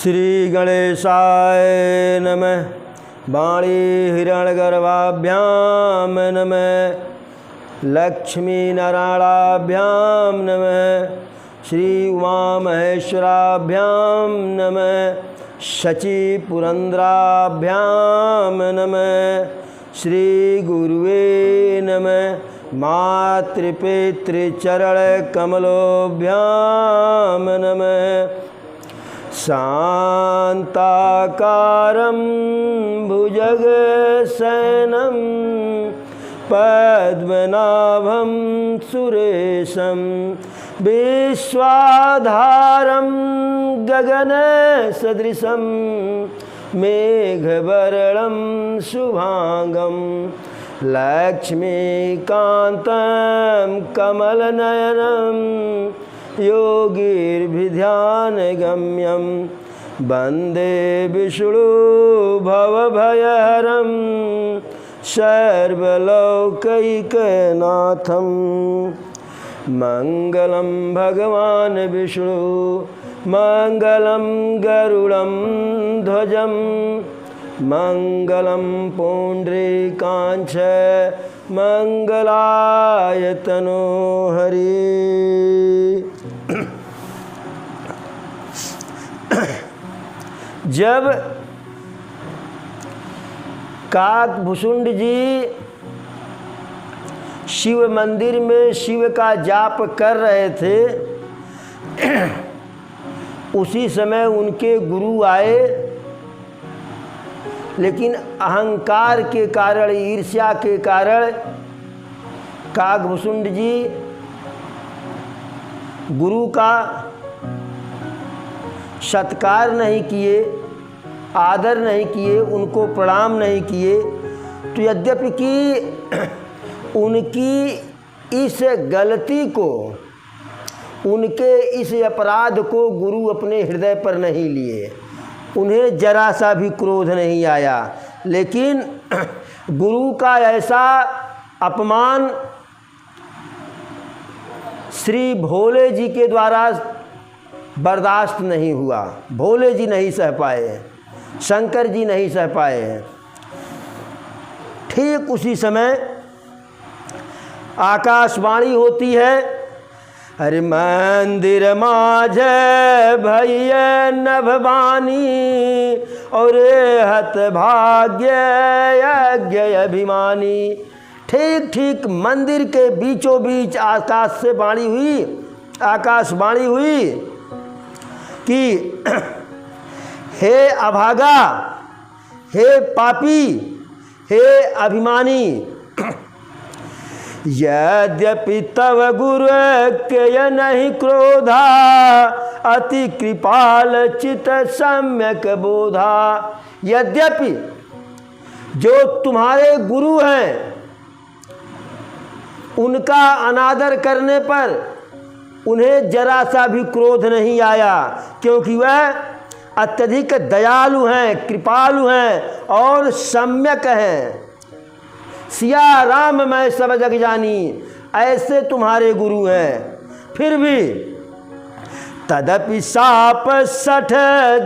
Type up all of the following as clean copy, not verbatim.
श्री गणेशाय नमः। वाणी हिरण्यगर्भाभ्याम नमः। लक्ष्मी नारायणाभ्याम नमः। श्री उमामहेश्वराभ्याम नमः। शची पुरंदराभ्याम नमः। श्री गुरुवे नमः। मातृपितृचरणकमलोभ्याम नमः। शान्ताकारं भुजगशयनं पद्मनाभं सुरेशं विश्वाधारं गगनसदृशं मेघवर्णं शुभांगं लक्ष्मीकान्तं कमलनयनं योगिर्भिध्यानगम्यं वन्दे विष्णु भवभयहरं सर्वलोकैकनाथं। मङ्गलं भगवान् विष्णु मङ्गलं गरुडं ध्वजं मङ्गलं पुण्डरीकाक्ष मंगलायतनो हरि। जब काकभूषुंड जी शिव मंदिर में शिव का जाप कर रहे थे, उसी समय उनके गुरु आए, लेकिन अहंकार के कारण, ईर्ष्या के कारण काकभूषुंड जी गुरु का सत्कार नहीं किए, आदर नहीं किए, उनको प्रणाम नहीं किए। तो यद्यपि कि उनकी इस गलती को, उनके इस अपराध को गुरु अपने हृदय पर नहीं लिए, उन्हें जरा सा भी क्रोध नहीं आया। लेकिन गुरु का ऐसा अपमान श्री भोले जी के द्वारा बर्दाश्त नहीं हुआ। भोले जी नहीं सह पाए, शंकर जी नहीं सह पाए। ठीक उसी समय आकाशवाणी होती है, हरि मंदिर माझे भैया नभवानी और हत भाग्य यज्ञ अभिमानी। ठीक ठीक मंदिर के बीचों बीच आकाशवाणी हुई कि हे अभागा, हे पापी, हे अभिमानी, यद्यपि तव गुरु के नहीं क्रोधा, अति कृपाल चित सम्यक बोधा। यद्यपि जो तुम्हारे गुरु हैं, उनका अनादर करने पर उन्हें जरा सा भी क्रोध नहीं आया, क्योंकि वह अत्यधिक दयालु हैं, कृपालु हैं और सम्यक हैं। सिया राम मैं सब जग जानी, ऐसे तुम्हारे गुरु हैं। फिर भी तदपि साप सठ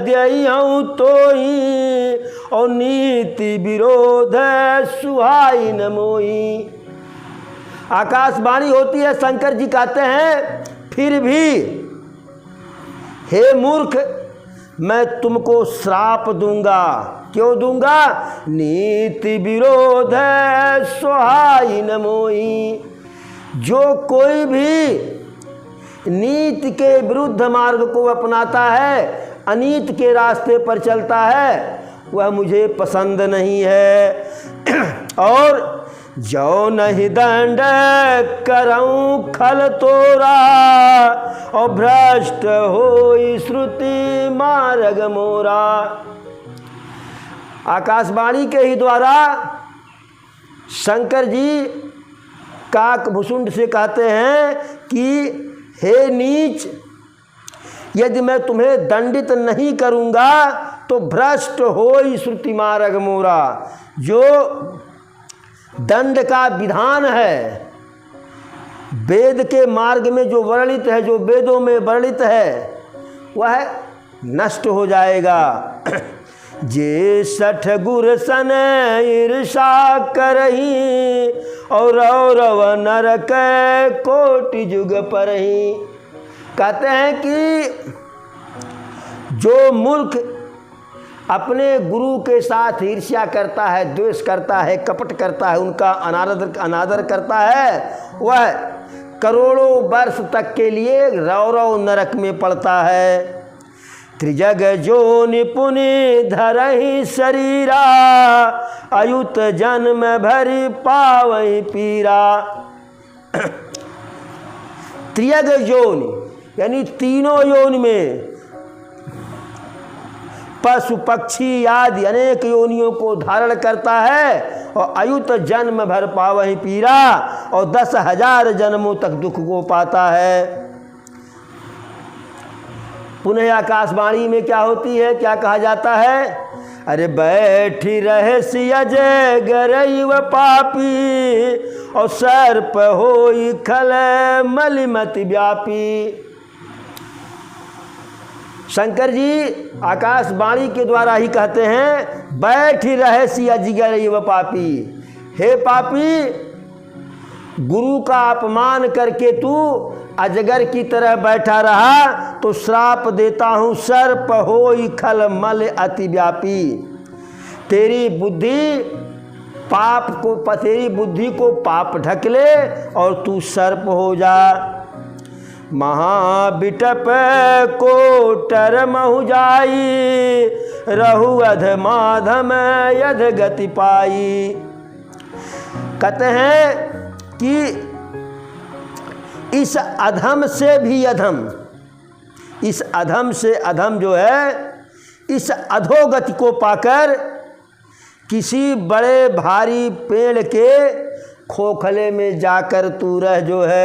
द्यऊ तो ही और नीति विरोध सुहाई न मोई। आकाशवाणी होती है, शंकर जी कहते हैं, फिर भी हे मूर्ख, मैं तुमको श्राप दूंगा। क्यों दूंगा? नीति विरोध सुहाई न मोई। जो कोई भी नीति के विरुद्ध मार्ग को अपनाता है, अनीत के रास्ते पर चलता है, वह मुझे पसंद नहीं है। और जो नहीं दंड करऊं खल तोरा और भ्रष्ट होई श्रुति मार्ग मोरा। आकाशवाणी के ही द्वारा शंकर जी काकभूषुंड से कहते हैं कि हे नीच, यदि मैं तुम्हें दंडित नहीं करूँगा तो भ्रष्ट होई श्रुति मार्ग मोरा। जो दंड का विधान है, वेद के मार्ग में जो वर्णित है, जो वेदों में वर्णित है, वह नष्ट हो जाएगा। जे सठ गुर सन ईर्षा करही और रौरव नरक कोटि जुग परही। कहते हैं कि जो मूर्ख अपने गुरु के साथ ईर्ष्या करता है, द्वेष करता है, कपट करता है, उनका अनादर करता है, वह करोड़ों वर्ष तक के लिए रौरव नरक में पड़ता है। त्रिजग जो निपुनि धरहि शरीरा अयुत जन्म भरि पावहि पीरा। त्रिजग योनि यानी तीनों योनि में, पशु पक्षी आदि अनेक योनियों को धारण करता है और अयुत जन्म भर पावहि पीरा, और 10,000 जन्मों तक दुख को पाता है। पुनः आकाशवाणी में क्या होती है, क्या कहा जाता है? अरे बैठी रहे सियज गरैव पापी और सर्प होई खल मलिमति व्यापी। शंकर जी आकाशवाणी के द्वारा ही कहते हैं, बैठ रहे सियज गरैव पापी, हे पापी, गुरु का अपमान करके तू अजगर की तरह बैठा रहा तो श्राप देता हूँ, सर्प होई खल मल अति व्यापी। तेरी बुद्धि को पाप ढक ले और तू सर्प हो जा। महाबिटप कोटर महु जाई रहु अध माधम यध गति पाई। कहते हैं कि इस अधम से भी अधम, इस अधम से अधम जो है, इस अधोगति को पाकर किसी बड़े भारी पेड़ के खोखले में जाकर तू रह जो है